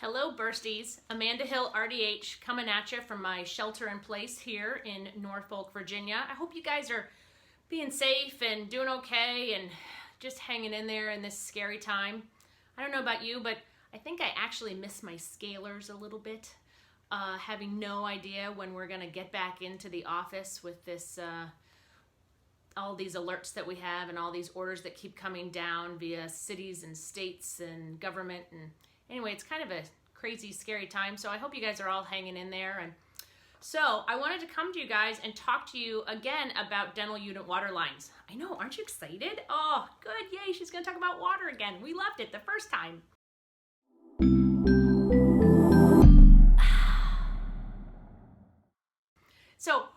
Hello Bursties, Amanda Hill RDH coming at you from my shelter in place here in Norfolk, Virginia. I hope you guys are being safe and doing okay and just hanging in there in this scary time. I don't know about you, but I think I actually miss my scalers a little bit, having no idea when we're gonna get back into the office with this, all these alerts that we have and all these orders that keep coming down via cities and states and government. And anyway, it's kind of a crazy, scary time. So I hope you guys are all hanging in there. And so I wanted to come to you guys and talk to you again about dental unit water lines. I know, aren't you excited? Oh, good, yay, she's gonna talk about water again. We loved it the first time. So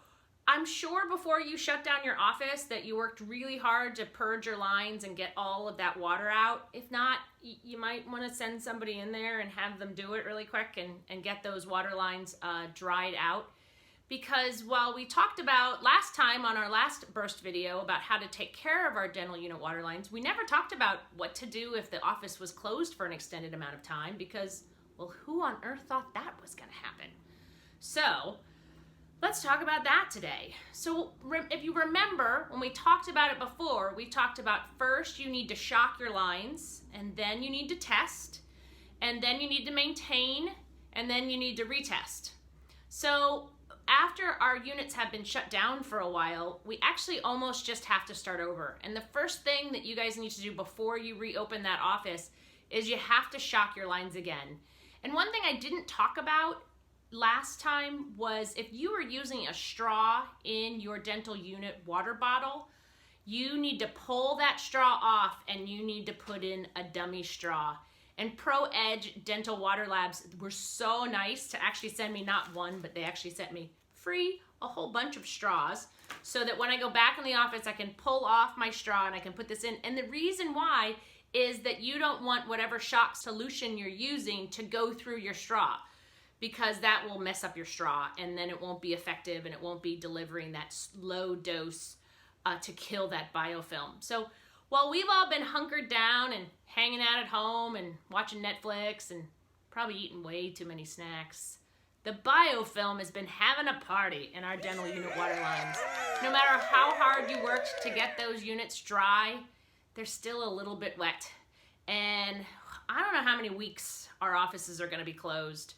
I'm sure before you shut down your office that you worked really hard to purge your lines and get all of that water out. If not, you might want to send somebody in there and have them do it really quick and get those water lines dried out. Because while we talked about last time on our last burst video about how to take care of our dental unit water lines, we never talked about what to do if the office was closed for an extended amount of time because, well, who on earth thought that was going to happen? So let's talk about that today. So if you remember, when we talked about it before, we talked about first you need to shock your lines, and then you need to test, and then you need to maintain, and then you need to retest. So after our units have been shut down for a while, we actually almost just have to start over. And the first thing that you guys need to do before you reopen that office is you have to shock your lines again. And one thing I didn't talk about last time was if you were using a straw in your dental unit water bottle, you need to pull that straw off and you need to put in a dummy straw. And Pro Edge Dental Water Labs were so nice to actually send me not one, but they actually sent me free a whole bunch of straws so that when I go back in the office, I can pull off my straw and I can put this in. And the reason why is that you don't want whatever shock solution you're using to go through your straw, because that will mess up your straw and then it won't be effective and it won't be delivering that low dose to kill that biofilm. So while we've all been hunkered down and hanging out at home and watching Netflix and probably eating way too many snacks, the biofilm has been having a party in our dental unit water lines. No matter how hard you worked to get those units dry, they're still a little bit wet. And I don't know how many weeks our offices are gonna be closed.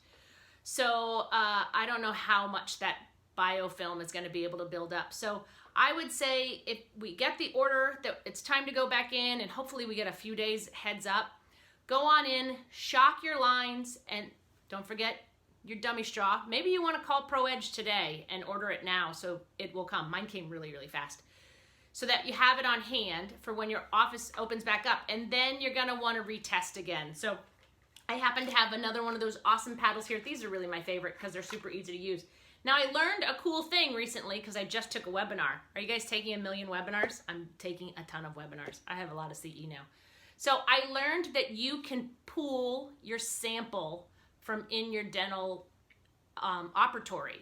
So I don't know how much that biofilm is going to be able to build up. So I would say if we get the order that it's time to go back in and hopefully we get a few days heads up, go on in, shock your lines, and don't forget your dummy straw. Maybe you want to call Pro Edge today and order it now so it will come. Mine came really, really fast. So that you have it on hand for when your office opens back up, and then you're going to want to retest again. So I happen to have another one of those awesome paddles here. These are really my favorite because they're super easy to use. Now I learned a cool thing recently because I just took a webinar. Are you guys taking a million webinars? I'm taking a ton of webinars. I have a lot of CE now. So I learned that you can pool your sample from in your dental operatory.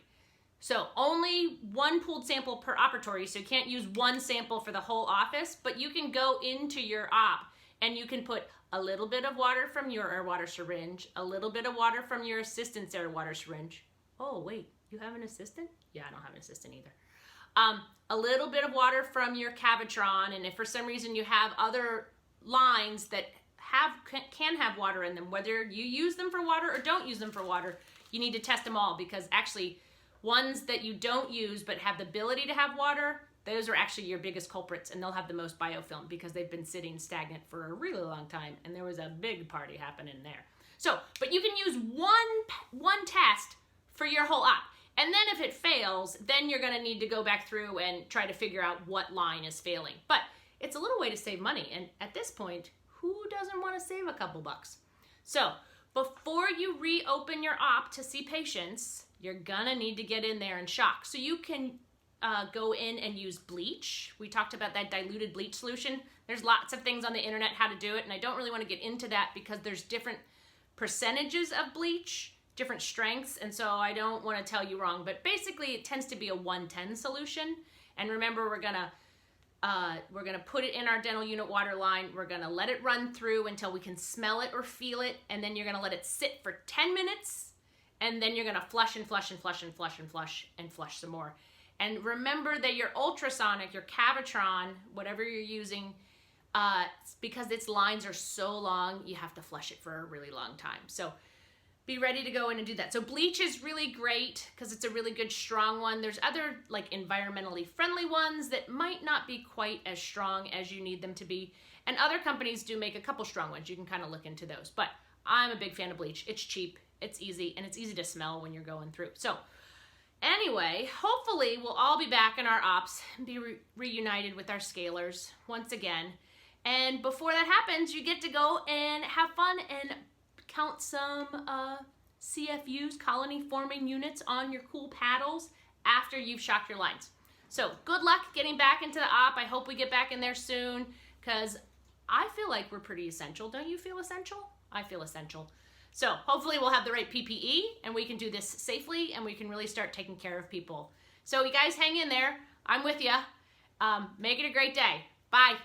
So only one pooled sample per operatory, so you can't use one sample for the whole office, but you can go into your op and you can put a little bit of water from your air water syringe, a little bit of water from your assistant's air water syringe. Oh, wait, you have an assistant? Yeah, I don't have an assistant either. A little bit of water from your Cavitron, and if for some reason you have other lines that can have water in them, whether you use them for water or don't use them for water, you need to test them all, because actually ones that you don't use but have the ability to have water, those are actually your biggest culprits, and they'll have the most biofilm because they've been sitting stagnant for a really long time, and there was a big party happening there. So, but you can use one test for your whole op. And then if it fails, then you're gonna need to go back through and try to figure out what line is failing. But it's a little way to save money, and at this point, who doesn't wanna save a couple bucks? So, before you reopen your op to see patients, you're gonna need to get in there and shock. So you can go in and use bleach. We talked about that diluted bleach solution. There's lots of things on the internet how to do it, and I don't really want to get into that because there's different percentages of bleach, different strengths, and so I don't want to tell you wrong, but basically it tends to be a 110 solution. And remember, we're gonna We're gonna put it in our dental unit water line. We're gonna let it run through until we can smell it or feel it, and then you're gonna let it sit for 10 minutes, and then you're gonna flush and flush and flush and flush and flush and flush some more. And remember that your ultrasonic, your Cavitron, whatever you're using, because its lines are so long, you have to flush it for a really long time. So be ready to go in and do that. So bleach is really great because it's a really good strong one. There's other like environmentally friendly ones that might not be quite as strong as you need them to be. And other companies do make a couple strong ones. You can kind of look into those. But I'm a big fan of bleach. It's cheap, it's easy, and it's easy to smell when you're going through. So anyway, hopefully we'll all be back in our ops and be reunited with our scalers once again. And before that happens, you get to go and have fun and count some CFUs, colony forming units, on your cool paddles after you've shocked your lines. So good luck getting back into the op. I hope we get back in there soon because I feel like we're pretty essential. Don't you feel essential? I feel essential. So hopefully we'll have the right PPE and we can do this safely and we can really start taking care of people. So you guys hang in there. I'm with you. Make it a great day. Bye.